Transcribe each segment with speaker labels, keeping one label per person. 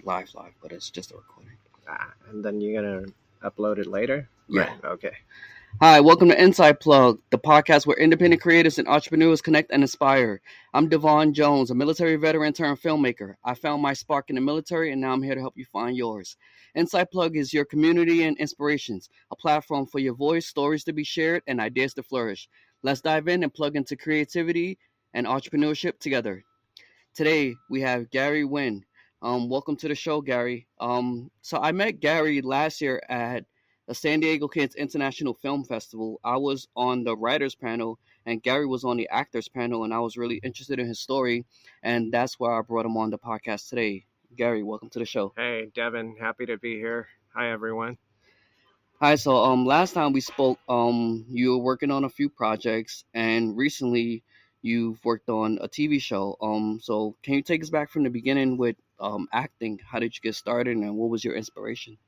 Speaker 1: like live, but it's just a recording.
Speaker 2: And then you're going to upload it later?
Speaker 1: Yeah.
Speaker 2: Right. Okay.
Speaker 1: Hi, welcome to Inside Plug, the podcast where independent creators and entrepreneurs connect and inspire. I'm Devon Jones, a military veteran turned filmmaker. I found my spark in the military, and now I'm here to help you find yours. Inside Plug is your community and inspirations, a platform for your voice, stories to be shared, and ideas to flourish. Let's dive in and plug into creativity and entrepreneurship together. Today, we have Gary Nguyen. Welcome to the show, Gary. So I met Gary last year at the San Diego Kids International Film Festival. I was on the writers panel, and Gary was on the actors panel, and I was really interested in his story, and that's why I brought him on the podcast today. Gary, welcome to the show.
Speaker 2: Hey, Devin, happy to be here. Hi, everyone.
Speaker 1: Hi. So last time we spoke, you were working on a few projects, and recently you've worked on a TV show. So can you take us back from the beginning with acting? How did you get started, and what was your inspiration?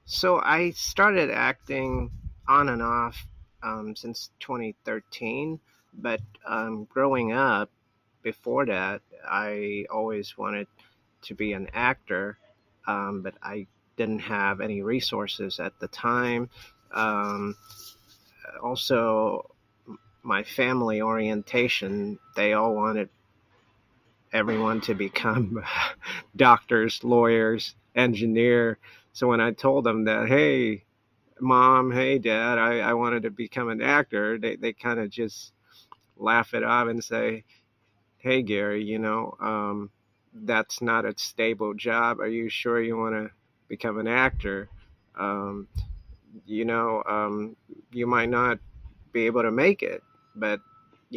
Speaker 2: So I started acting on and off since 2013, but growing up before that, I always wanted to be an actor, but I didn't have any resources at the time. Also, my family orientation, they all wanted everyone to become doctors, lawyers, engineer. So when I told them that, hey, mom, hey, dad, I wanted to become an actor, they kind of just laugh it off and say, hey, Gary, that's not a stable job. Are you sure you want to become an actor? Um, you might not be able to make it, but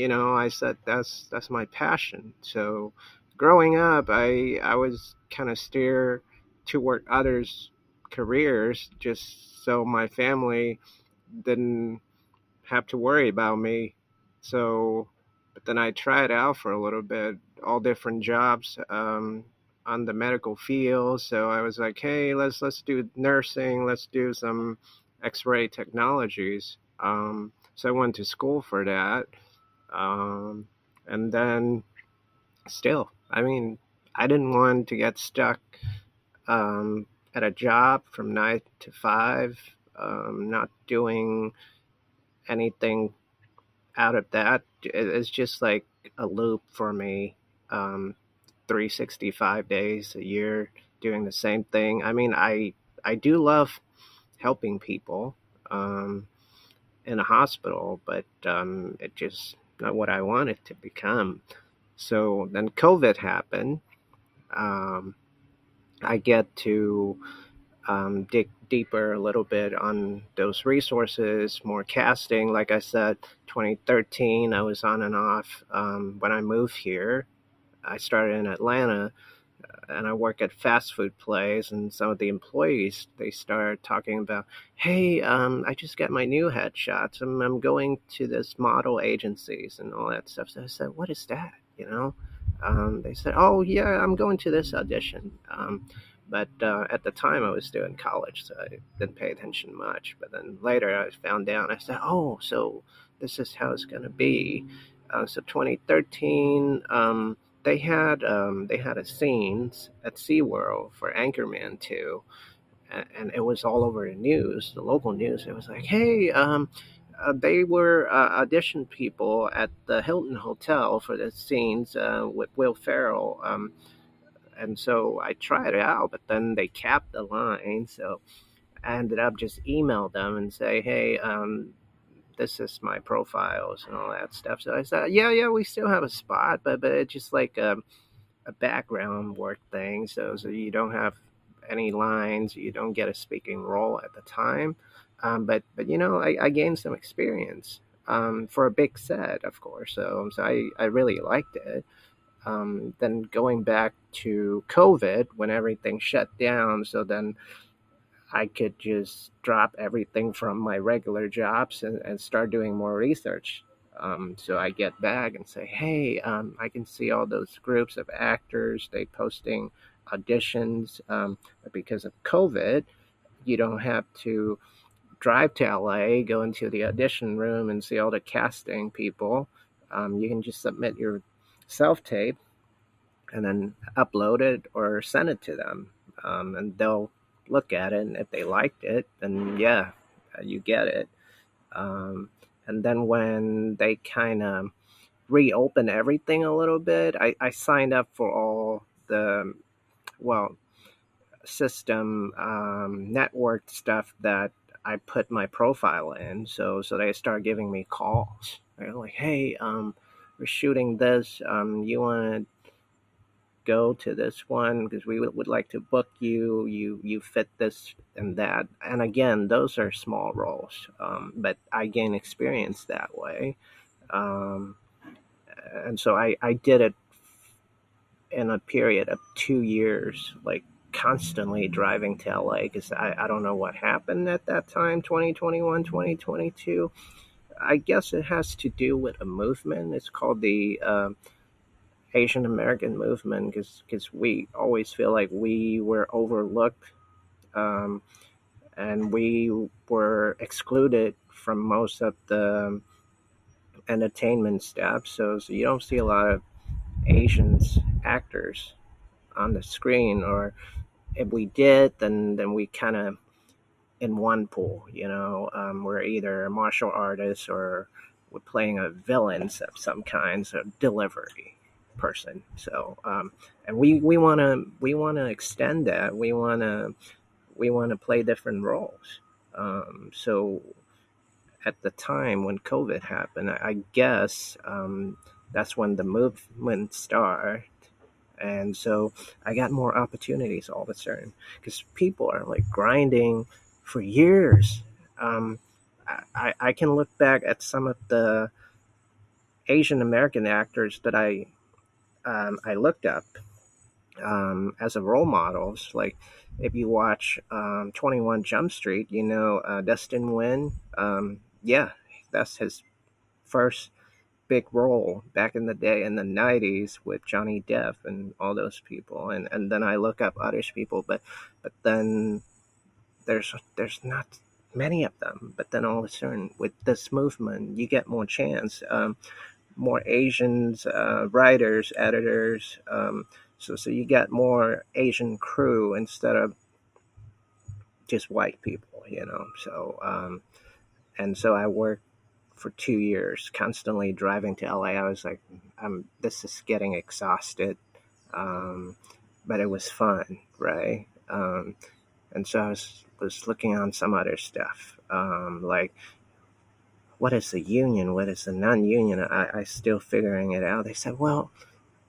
Speaker 2: I said that's my passion. So growing up, I was kind of steer toward others' careers just so my family didn't have to worry about me. So, but then I tried out for a little bit, all different jobs on the medical field. So I was like, hey, let's do nursing, let's do some X-ray technologies. So I went to school for that, and then still, I didn't want to get stuck at a job from 9 to 5, not doing anything out of that. It's just like a loop for me. 365 days a year doing the same thing. I do love helping people in a hospital, but it just not what I wanted to become. So then COVID happened. I get to dig deeper a little bit on those resources, more casting. Like I said, 2013, I was on and off. When I moved here, I started in Atlanta, and I work at fast food place, and some of the employees, they started talking about, hey, I just got my new headshots. I'm going to this model agencies and all that stuff. So I said, what is that? They said, oh yeah, I'm going to this audition. But at the time I was still in college, so I didn't pay attention much. But then later I found out, I said, oh, so this is how it's going to be. So 2013, they had a scenes at SeaWorld for Anchorman 2, and it was all over the news, the local news. It was like, hey, they were audition people at the Hilton Hotel for the scenes with Will Ferrell. And so I tried it out, but then they capped the line. So I ended up just email them and say, hey, this is my profiles and all that stuff. So I said, yeah, we still have a spot, but it's just like a background work thing. So you don't have any lines, you don't get a speaking role at the time. But I gained some experience for a big set, of course. So I really liked it. Then going back to COVID when everything shut down, so then I could just drop everything from my regular jobs and start doing more research. So I get back and say, hey, I can see all those groups of actors, they posting auditions. But because of COVID, you don't have to drive to LA, go into the audition room and see all the casting people. You can just submit your self-tape and then upload it or send it to them, and they'll look at it, and if they liked it, then yeah, you get it. Um, and then when they kind of reopen everything a little bit, I signed up for all the, well, system network stuff that I put my profile in. So they start giving me calls. They're like, hey, we're shooting this. You want to go to this one because we would like to book you. You fit this and that. And again, those are small roles, but I gain experience that way. Um, and so I did it in a period of 2 years, like constantly driving to LA because I don't know what happened at that time, 2021, 2022. I guess it has to do with a movement. It's called the Asian American movement because we always feel like we were overlooked, um, and we were excluded from most of the entertainment stuff. So you don't see a lot of Asians actors on the screen, or if we did, then we kind of in one pool. We're either martial artists or we're playing a villain of some kind, so delivery person. And we want to extend that. We want to play different roles. So at the time when COVID happened, I guess that's when the movement started. And so I got more opportunities all of a sudden because people are like grinding for years. Um, I can look back at some of the Asian American actors that I looked up as a role models. Like if you watch 21 Jump Street, Dustin Nguyen. Yeah, that's his first big role back in the day in the 90s with Johnny Depp and all those people. And then I look up other people, but then there's not many of them. But then all of a sudden with this movement, you get more chance, more Asians, writers, editors. So you get more Asian crew instead of just white people. And so I worked for 2 years, constantly driving to LA. I was like, this is getting exhausted, but it was fun, right? And so I was looking on some other stuff, like what is the union, what is the non-union. I still figuring it out. They said, well,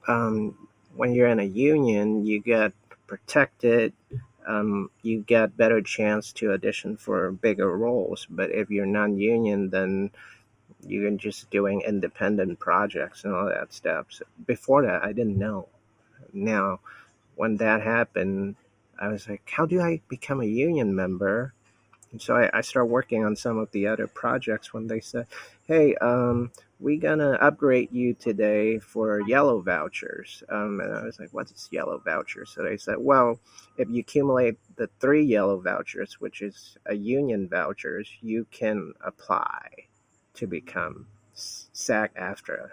Speaker 2: when you're in a union, you get protected. You get better chance to audition for bigger roles. But if you're non-union, then you're just doing independent projects and all that stuff. So before that, I didn't know. Now, when that happened, I was like, how do I become a union member? And so I started working on some of the other projects when they said, hey, we're going to upgrade you today for yellow vouchers. And I was like, what is yellow vouchers? So they said, well, if you accumulate the 3 yellow vouchers, which is a union vouchers, you can apply to become SAG-AFTRA.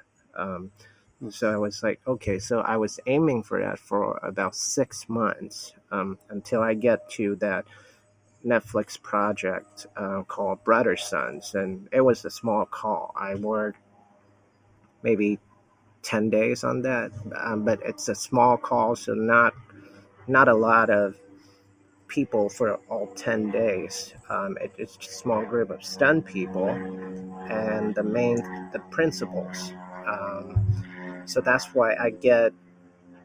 Speaker 2: So I was like, okay, so I was aiming for that for about 6 months, until I get to that Netflix project called Brother Sons, and it was a small call. I worked maybe 10 days on that, but it's a small call, so not a lot of people for all 10 days. It's just a small group of stunt people and the principals. So that's why I get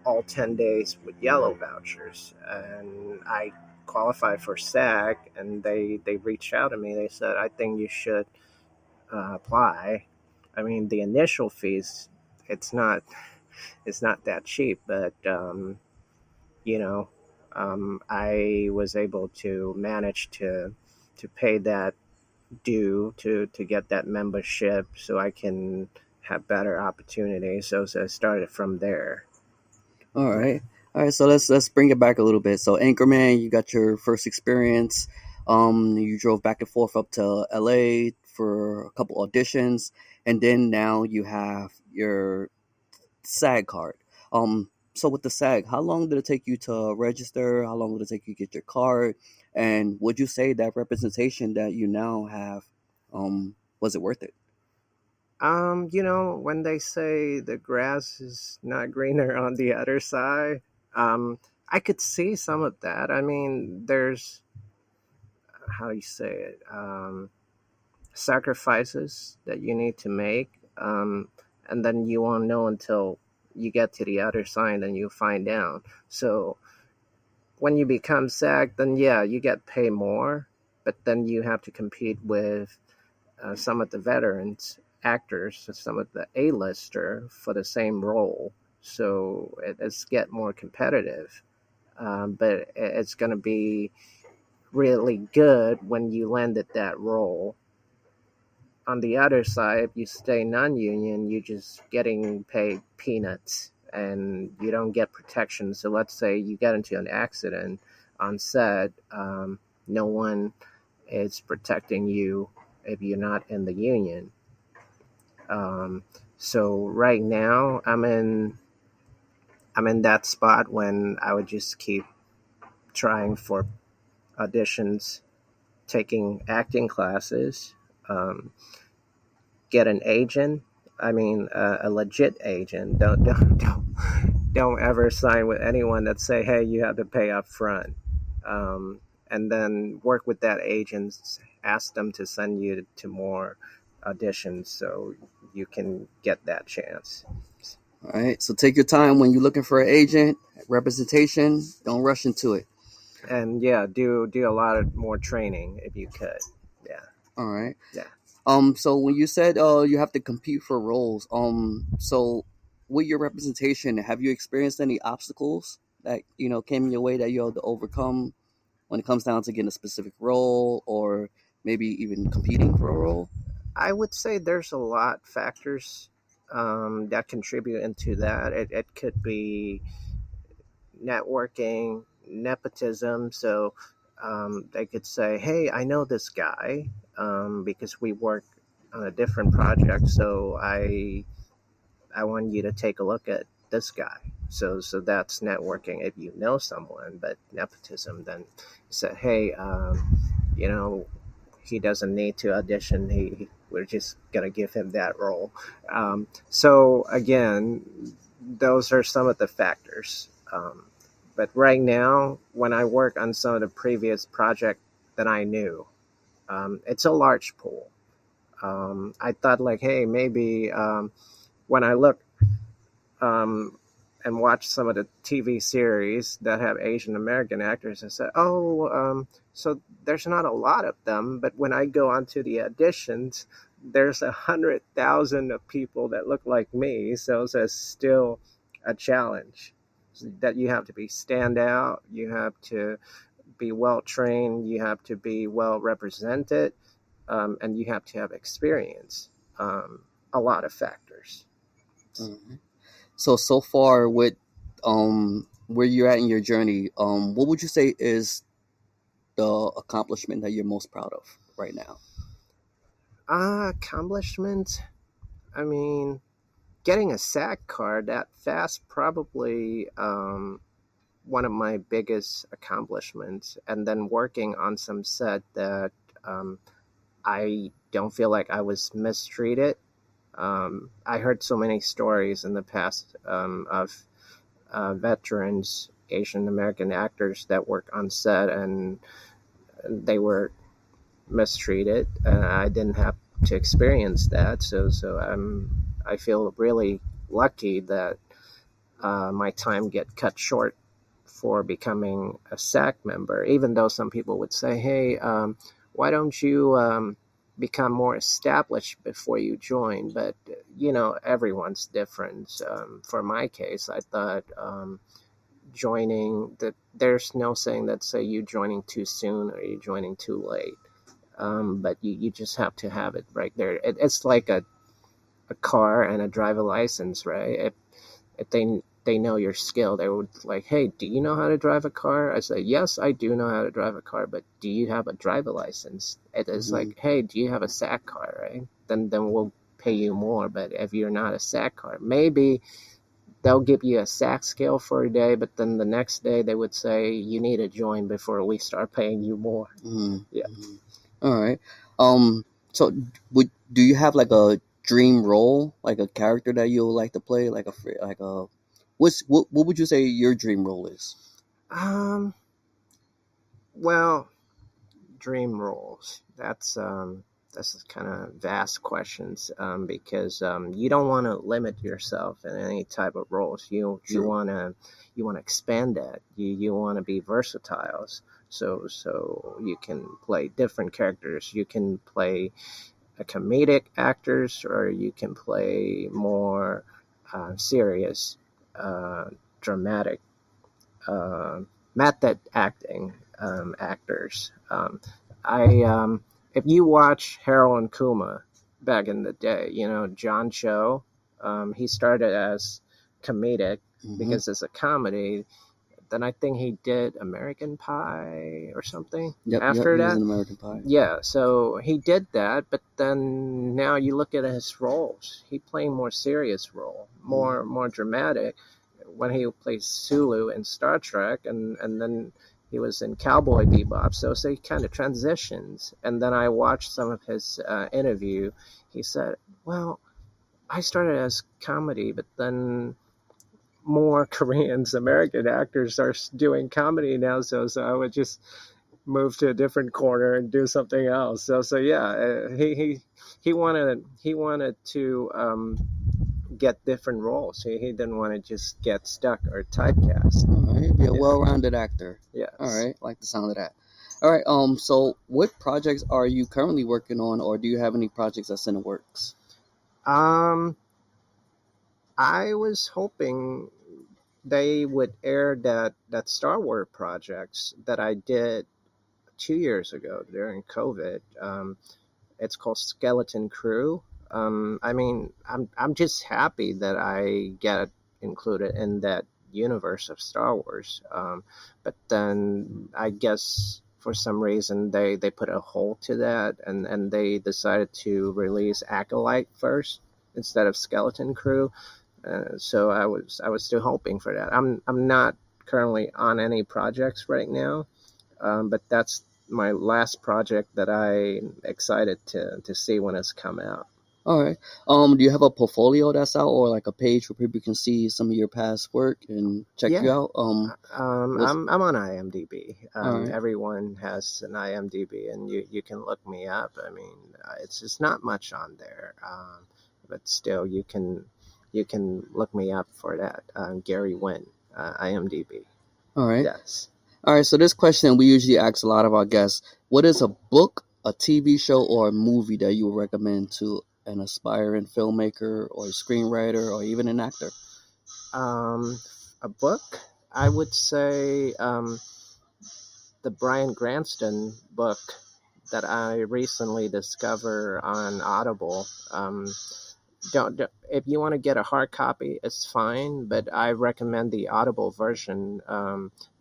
Speaker 2: all 10 days with yellow vouchers, and I qualified for SAG, and they reached out to me. They said, I think you should apply. I mean, the initial fees, it's not that cheap, but you know I was able to manage to pay that due to get that membership so I can have better opportunities. So I started from there.
Speaker 1: All right. All right. So let's bring it back a little bit. So Anchorman, you got your first experience. You drove back and forth up to LA for a couple auditions, and then now you have your SAG card. So with the SAG, how long did it take you to register? How long did it take you to get your card? And would you say that representation that you now have, was it worth it?
Speaker 2: When they say the grass is not greener on the other side, I could see some of that. I mean, there's, how do you say it? Sacrifices that you need to make. And then you won't know until you get to the other side and you find out. So when you become SAG, then yeah, you get paid more, but then you have to compete with some of the veterans actors, some of the A-lister for the same role. So it's get more competitive, but it's going to be really good when you landed that role. On the other side, if you stay non-union, you're just getting paid peanuts and you don't get protection. So let's say you get into an accident on set, no one is protecting you if you're not in the union. Um, so right now, I'm in that spot when I would just keep trying for auditions, taking acting classes, um, get an agent. I mean, a legit agent. Don't ever sign with anyone that say, "Hey, you have to pay up front." And then work with that agent. Ask them to send you to more auditions so you can get that chance.
Speaker 1: All right. So take your time when you're looking for an agent, representation. Don't rush into it.
Speaker 2: And yeah, do a lot of more training if you could. Yeah,
Speaker 1: All right.
Speaker 2: yeah.
Speaker 1: So when you said you have to compete for roles, so with your representation, have you experienced any obstacles that came in your way that you had to overcome when it comes down to getting a specific role or maybe even competing for a role?
Speaker 2: I would say there's a lot factors that contribute into that. It could be networking, nepotism. So they could say, "Hey, I know this guy because we work on a different project. So I want you to take a look at this guy." So that's networking if you know someone. But nepotism then said, "Hey, you know, he doesn't need to audition. We're just gonna give him that role." So again, those are some of the factors. But right now, when I work on some of the previous project that I knew, it's a large pool. I thought like, hey, maybe when I look um, and watch some of the TV series that have Asian American actors, I said, oh, so there's not a lot of them. But when I go onto the auditions, there's 100,000 of people that look like me. So it's still a challenge that you have to be stand out. You have to be well trained. You have to be well represented, and you have to have experience. A lot of factors.
Speaker 1: Mhm. So far with where you're at in your journey, what would you say is the accomplishment that you're most proud of right now?
Speaker 2: Accomplishments. I mean, getting a SAC card that fast probably one of my biggest accomplishments, and then working on some set that um, I don't feel like I was mistreated. I heard so many stories in the past of veterans, Asian American actors that work on set and they were mistreated. I didn't have to experience that, so I feel really lucky that my time get cut short for becoming a SAC member. Even though some people would say, "Hey, why don't you become more established before you join?" But everyone's different. For my case, I thought joining that there's no saying that say you joining too soon or you joining too late. But you just have to have it right there. It's like a car and a driver license, right? If they know your skill, they would like, hey, do you know how to drive a car? I say, yes, I do know how to drive a car, but do you have a driver license? It is like, hey, do you have a SAC car, right? Then we'll pay you more. But if you're not a SAC car, maybe they'll give you a SAC scale for a day, but then the next day they would say you need to join before we start paying you more. Yeah.
Speaker 1: All right. So do you have like a dream role, like a character that you would like to play, what would you say your dream role is?
Speaker 2: Well, dream roles. That's kind of vast questions, because you don't want to limit yourself in any type of roles. You want to expand that. You want to be versatile. So you can play different characters. You can play a comedic actors, or you can play more serious, dramatic, uh, method acting actors. I If you watch Harold and Kumar back in the day, John Cho, he started as comedic because it's a comedy. Then I think he did American Pie or something after
Speaker 1: He
Speaker 2: that.
Speaker 1: was in American Pie.
Speaker 2: Yeah, so he did that, but then now you look at his roles. He played more serious role, more dramatic. When he played Sulu in Star Trek, and then he was in Cowboy Bebop. So he kind of transitions. And then I watched some of his interview. He said, "Well, I started as comedy, but then more Koreans, American actors are doing comedy now. So I would just move to a different corner and do something else." So yeah, he wanted to get different roles. He didn't want to just get stuck or typecast.
Speaker 1: All right, be a well-rounded actor.
Speaker 2: Yes.
Speaker 1: All right, like the sound of that. All right. So what projects are you currently working on, or do you have any projects that's in the works?
Speaker 2: I was hoping they would air that Star Wars projects that I did 2 years ago during COVID. It's called Skeleton Crew. I mean, I'm just happy that I get included in that universe of Star Wars. But then I guess for some reason they put a hold to that, and they decided to release Acolyte first instead of Skeleton Crew. So I was still hoping for that. I'm not currently on any projects right now, but that's my last project that I'm excited to see when it's come out.
Speaker 1: All right. Do you have a portfolio that's out, or like a page where people can see some of your past work and check you
Speaker 2: Yeah.
Speaker 1: out?
Speaker 2: I'm on IMDb.
Speaker 1: All right.
Speaker 2: Everyone has an IMDb, and you can look me up. I mean, it's not much on there, but still you can look me up for that. Gary Nguyen, IMDb.
Speaker 1: All right.
Speaker 2: Yes.
Speaker 1: All right. So this question we usually ask a lot of our guests: what is a book, a TV show, or a movie that you would recommend to an aspiring filmmaker or a screenwriter or even an actor?
Speaker 2: A book, I would say the Bryan Cranston book that I recently discovered on Audible. Don't If you want to get a hard copy, it's fine, but I recommend the Audible version,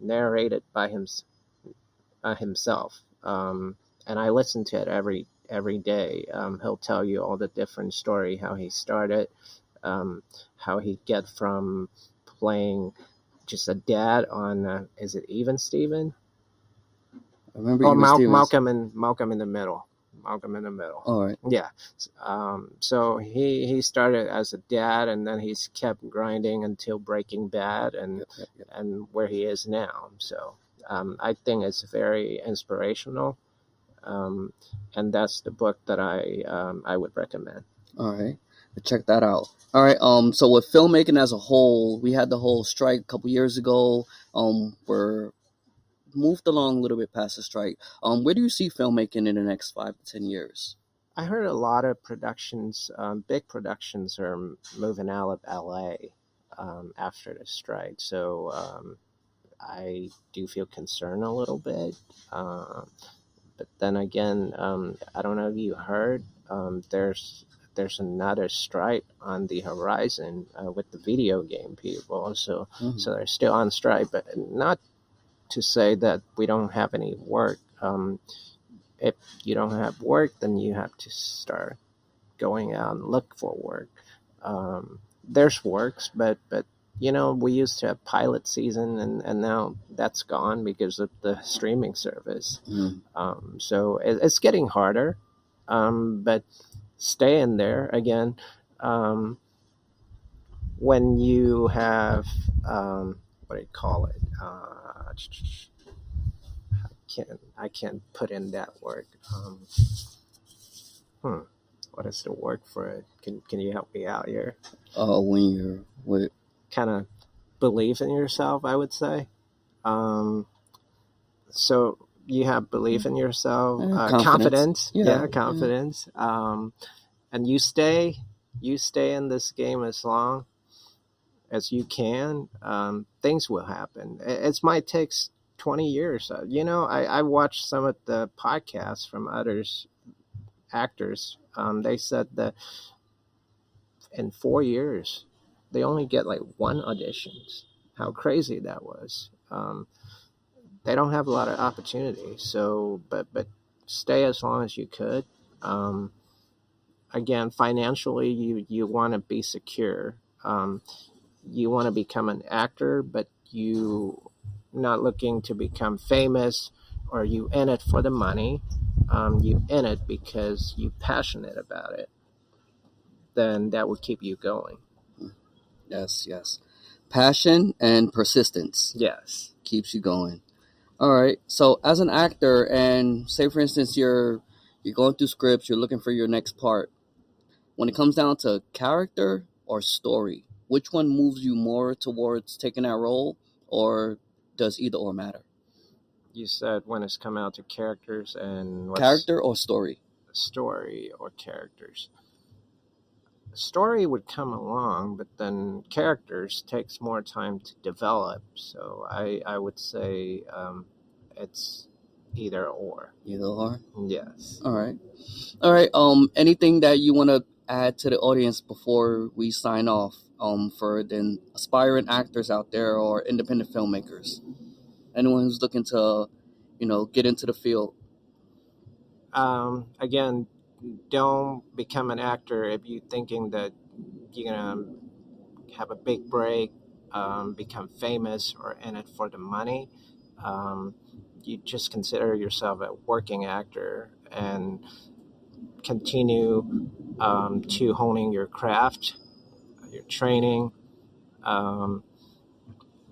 Speaker 2: narrated by himself. And I listen to it every day. He'll tell you all the different story, how he started, how he get from playing just a dad on is it Even Steven?
Speaker 1: I remember Even Stevens.
Speaker 2: Malcolm in the Middle. Malcolm in the Middle.
Speaker 1: All right.
Speaker 2: Yeah. So he started as a dad, and then he's kept grinding until Breaking Bad, and and where he is now. So I think it's very inspirational, and that's the book that I would recommend.
Speaker 1: All right. Check that out. All right. So with filmmaking as a whole, we had the whole strike a couple years ago. We're moved along a little bit past the strike. Where do you see filmmaking in the next 5 to 10 years?
Speaker 2: I heard a lot of productions, big productions, are moving out of LA after the strike. So I do feel concerned a little bit. But then again, I don't know if you heard, there's another strike on the horizon with the video game people. So they're still on strike, but not to say that we don't have any work. If you don't have work, then you have to start going out and look for work. There's works, but we used to have pilot season, and now that's gone because of the streaming service. So it's getting harder, but stay in there again. When you have what do you call it? I can't put in that word. What is the word for it? Can you help me out here?
Speaker 1: When you're with
Speaker 2: Kind of believe in yourself, I would say. So you have belief in yourself, confidence.
Speaker 1: Yeah,
Speaker 2: confidence. And you stay in this game as long as you can. Things will happen. It might take 20 years. I watched some of the podcasts from others actors. They said that in 4 years they only get like one auditions. How crazy that was. They don't have a lot of opportunities. So, but stay as long as you could. Again, financially, you want to be secure. You want to become an actor, but you not looking to become famous, or you in it for the money. You in it because you're passionate about it. Then that will keep you going.
Speaker 1: yes. Passion and persistence
Speaker 2: Yes.
Speaker 1: keeps you going. All right. So as an actor, and say for instance you're going through scripts, you're looking for your next part. When it comes down to character or story, which one moves you more towards taking that role, or does either or matter?
Speaker 2: You said when it's come out to characters and
Speaker 1: Character or story?
Speaker 2: Story or characters. Story would come along, but then characters takes more time to develop. So I would say it's either or.
Speaker 1: Either or.
Speaker 2: Yes.
Speaker 1: All right. Anything that you want to add to the audience before we sign off? For the aspiring actors out there or independent filmmakers, anyone who's looking to, get into the field.
Speaker 2: Again, don't become an actor if you're thinking that you're gonna have a big break, become famous, or in it for the money. You just consider yourself a working actor and continue to honing your craft, your training, um,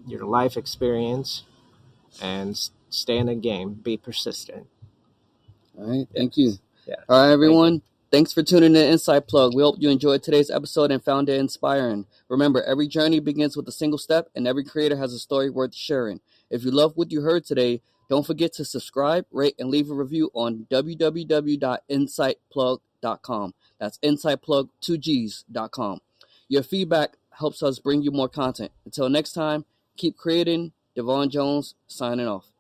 Speaker 2: your life experience, and stay in the game. Be persistent.
Speaker 1: All right. Thank you.
Speaker 2: Yes.
Speaker 1: All right, everyone. Thanks for tuning in to Inside Plug. We hope you enjoyed today's episode and found it inspiring. Remember, every journey begins with a single step, and every creator has a story worth sharing. If you love what you heard today, don't forget to subscribe, rate, and leave a review on www.insightplug.com. That's insightplug2gs.com. Your feedback helps us bring you more content. Until next time, keep creating. Devon Jones signing off.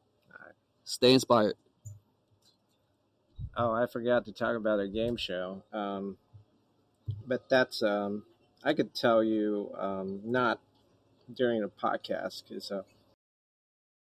Speaker 1: Stay inspired.
Speaker 2: Oh, I forgot to talk about a game show. But that's I could tell you not during a podcast because